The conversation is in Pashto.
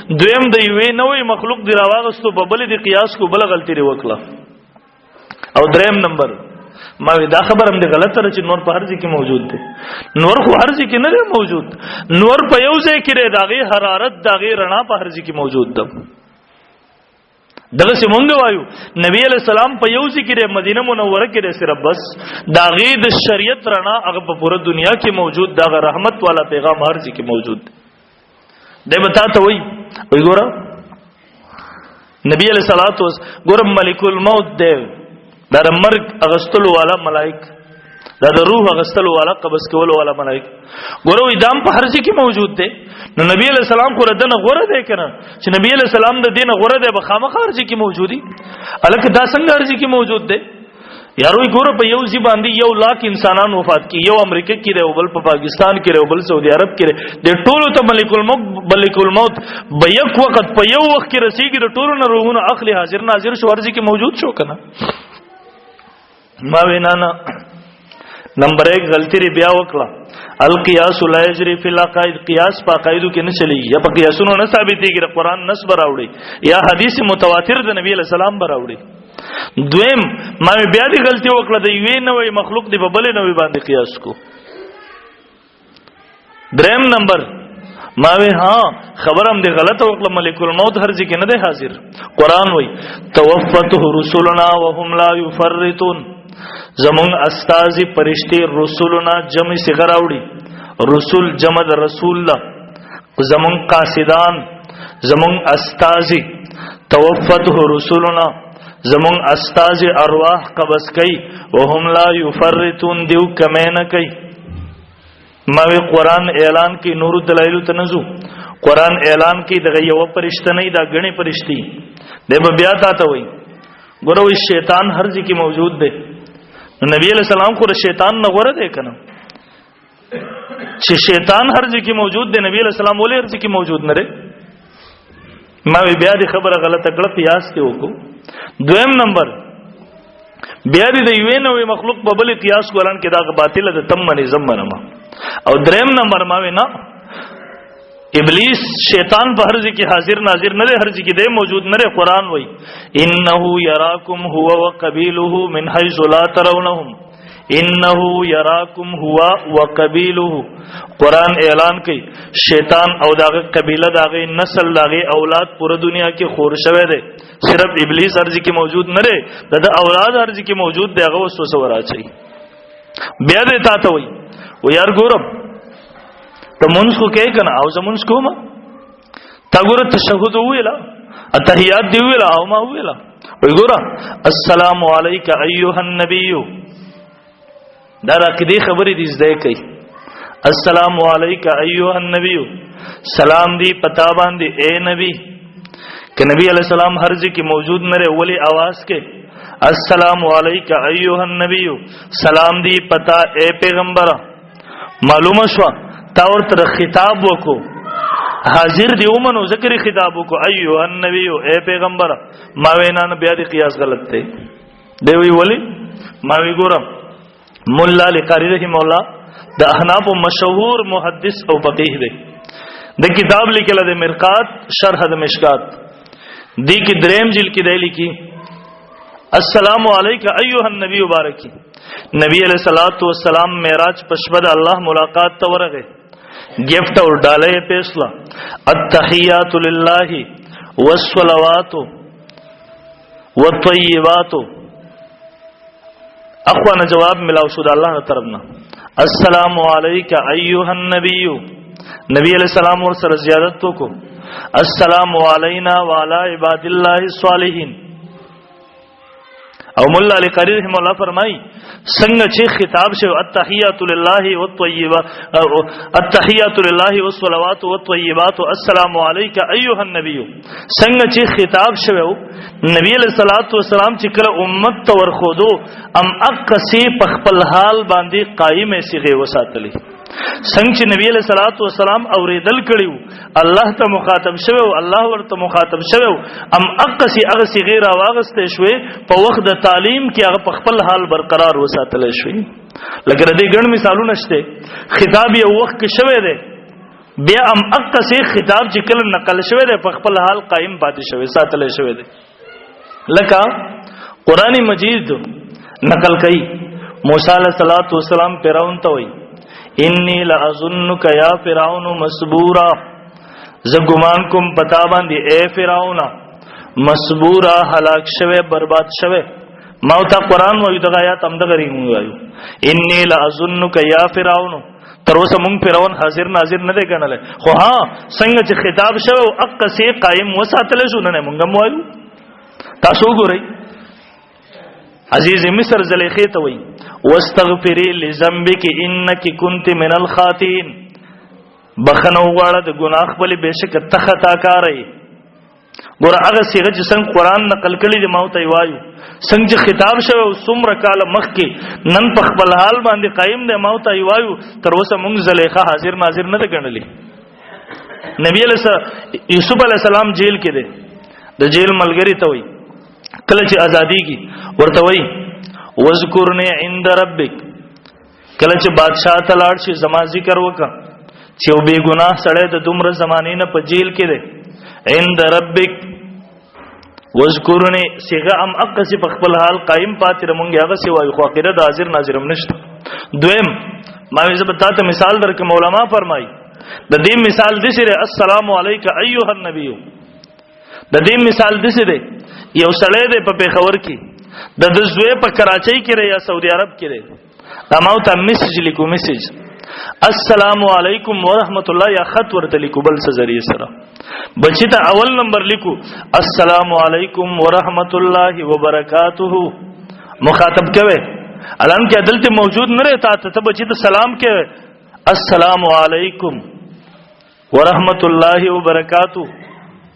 دویم د یوې نوې مخلوق دی راوغستو په بل دی قیاس کو بل غلطی ری وکړه. او دریم نمبر ما دا خبر هم دی غلطه چې نور په هر ځای کې موجود دی. نور خو هر ځای کې نه دی موجود. نور په یو ځای کې دی، داغه حرارت داغه رڼا په هر ځای کې موجود ده. دغه سیمونږ وایو نبی علیہ السلام په یو ځای کې دی، مدینه منوره کې دی، صرف بس داغه د شریعت رڼا هغه په پوره دنیا کې موجود، داغه رحمت والا پیغام هر ځای کې موجود دی. دی بتا ته وای ګوره نبی علیہ الصلوۃ والسلام ګوره ملک الموت دی، دا د مرګ اغستلو والا ملائک، دا د روح اغستلو والا قبض کولو والا ملائک، ګوره وې دام په هر ځای کې موجود دی. نو نبی علیہ السلام خو ردنه غوړه دی کنه چې نبی علیہ السلام د دین غوړه دی بخامه هر ځای کې موجودي. الکه دا څنګه هر ځای کې موجود دی؟ یارو ګوره په یو ځای باندې 1 لاکھ انسانان وفات کی، یو امریکا کې دی او بل په پاکستان کې دی او بل سعودي عرب کې دی. د ټولو ته ملک الموت به یک وخت په یو وخت کې رسیږي، د ټولو نه روحونه اخلي، حاضر ناظر شو ورځي کې موجود شو کنه. ما وینا نه نمبر 1 غلطی ری بیا وکړه. القياس لا يجري في العقائد، قياس په عقایدو کې نه چلیږي، یا په قیاسونو نه ثابتېږي، قرآن نص براوړي یا حدیث متواتر د نبی علیہ السلام براوړي. دویم ما بیا دی غلطی وکړه د یوې نوې مخلوق دی په بلې نوې باندې قیاس کو. دریم نمبر ما وی ها خبرم دی غلطه وکړه، ملک الموت هر ځای کې نه دی حاضر. قرآن وای توفته رسلنا وهم لا يفرطون، زمون استازی پرشتي رسولنا جمع صيغه راوړي، رسول جمع د رسول الله، زمون قاصدان زمون استازی توفته رسولنا زمون استازی ارواح قبض کوي، وهم لا يفرطون دیو کمه نه کوي. ما وی قرآن اعلان کی نور دلایل تنزو، قرآن اعلان کی دغه یو پرشته نه دا غني پرشتي دی بیا تا ته وای ګوره وی شیطان هر ځای کې موجود دی. نبی علیہ السلام کو شیطان نه غوړه دی کنه چې شیطان هر ځای کې موجود دی، نبی علیہ السلام ولې هر ځای کې موجود نه لري؟ ما بیا دې خبره غلطه کړه، قیاس ته وکړو. دویم نمبر بیا دې د یوې نوې مخلوق په بل قیاس کولان کې دا باطل ده، تم منی زمنه. او دریم نمبر ما وینا ابلیس شیطان په هر ځای کې حاضر ناظر نه دی، هر ځای کې دی موجود نه دی. قرآن وای انه یراکم هو وقبیله من حيث لا ترونهم، انه یراکم هو وقبیله. قرآن اعلان کوي شیطان او داغه قبیله داغه نسل داغه اولاد پوره دنیا کې خور شوه دی، صرف ابلیس هر ځای کې موجود نه دی، د اولاد هر ځای کې موجود دی. هغه وسوسه وراچي. بیا دې تا ته وای و یار ګورم ته مونږ کو کې کنه او زمونږ کوم تا ګور تشهود ویلا اتحیات دی ویلا او ما ویلا وی ګور السلام علیک ایها النبی، دا راکدي خبرې دې زده کوي. السلام علیک ایها النبی، سلام دی پتا باندې اے نبی. کہ نبی علیہ السلام ہر ځای کې موجود نه لري، ولی आवाज کې السلام علیک ایها النبی، سلام دی پتا اے پیغمبر. معلومه شو تا ورته خطاب وکړو، حاضر دی ومنو ذکر خطاب وکړو ایها النبی اے پیغمبر. ما وینا نه بیا دی قیاس غلط دی. دی وی ما وی ګورم مولا لقاری رحم الله د احناف مشهور محدث او فقيه دی، د کتاب لیکل د مرقات شرح د مشکات دی کی دریم جلد کی دی لیکي السلام علیک ایها النبی مبارکی. نبی علیہ الصلوۃ والسلام معراج پشبد اللہ ملاقات ته ورغه، گفت اور ډالې پیسلا التحیات لله والصلوات والطیبات. اخوانه جواب ملاو شو د الله طرفنا السلام علیک ایها النبی. نبی علیہ السلام ور سره زیارت کو السلام علینا وعلى عباد الله الصالحین. او مولا علی قاری رحم الله فرمای څنګه چې خطاب شو التحیات لله والطیبات، التحیات لله والصلوات والطیبات السلام علیک ایها النبی، څنګه چې خطاب شو نبی علیہ الصلوۃ والسلام چې کله امت ته ورخودو ام اقسی په خپل حال باندې قائمه صيغه وساتلی. څنګه چې نبی علیہ الصلوۃ والسلام اوریدل کړیو الله ته مخاطب شوی، الله ورته مخاطب شوی، ام اقسی هغه صيغه راوغسته شوی په وخت د تعلیم کې هغه په خپل حال برقرار وساتل شوی. لکه دې ګڼ مثالونه شته. خطاب یو وخت کې شوی دی بیا ام اقصی خطاب چې کله نقل شوی دی په خپل حال قائم پاتې شوی ساتل شوی دی. لکه قران مجید نقل کړي موسی علیہ الصلوۃ والسلام فرعون ته وایي انی لاظنک یا فرعون مسبورا، زه ګمان کوم پتا باندې اے فرعون مسبورا هلاک شوی برباد شوی. ما ته قران وایي دغه آیات هم دغه ری وایو انی لاظنک یا فرعون. تر اوسه مونږ فرعون حاضر ناظر نه دی ګڼل، خو ها څنګه چې خطاب شوی او اق سي قائم وساتل شو نه مونږ هم وایو. تاسو ګورئ عزیز مصر زلیخی ته وایي واستغفری لذنبک انک کنت من الخاطئین، بخنه وغواړه د ګناه خپل بهشکه ته خطا کاری. ګوره هغه صيغه چې څنګه قران نقل کړي دی ماو ته وایو څنګه چې خطاب شوی او څومره کال مخکې نن په خپل حال باندې قائم دی ماو ته وایو. تر اوسه مونږ زلیخا حاضر ناظر نه ګڼلې. نبی یوسف علی السلام جیل کې دی، د جیل ملګری ته وایي کله چې ازاديږي ورته وایي واذکرنی عند ربک، کله چې بادشاہ ته لاړ شي زما ذکر وکړه چې او بے ګناه سړی د دومره زمانې نه په جیل کې دی. عند ربک واذکرنی صيغه ام اقصی په خپل حال قائم پاتې رمونږه هغه سی وایي خو اخره د حاضر ناظر هم نشته. دویم ما ویزه ته مثال درک مولانا فرمایي د دې مثال د سره السلام علیک ایها النبی، د دې مثال د سره یو سړی دی په پیښور کې د زوی په کراچۍ کې یا سعودي عرب کې دی، اماو ته میسج لیکو میسج السلام علیکم ورحمت الله یا خط ورته لیکو بل څه ذریعہ سره بچی ته اول نمبر لیکو السلام علیکم ورحمت الله وبرکاتہ مخاطب کوي الان کې عدالت موجود نه رہتا ته بچی ته سلام کوي السلام علیکم ورحمت الله وبرکاتہ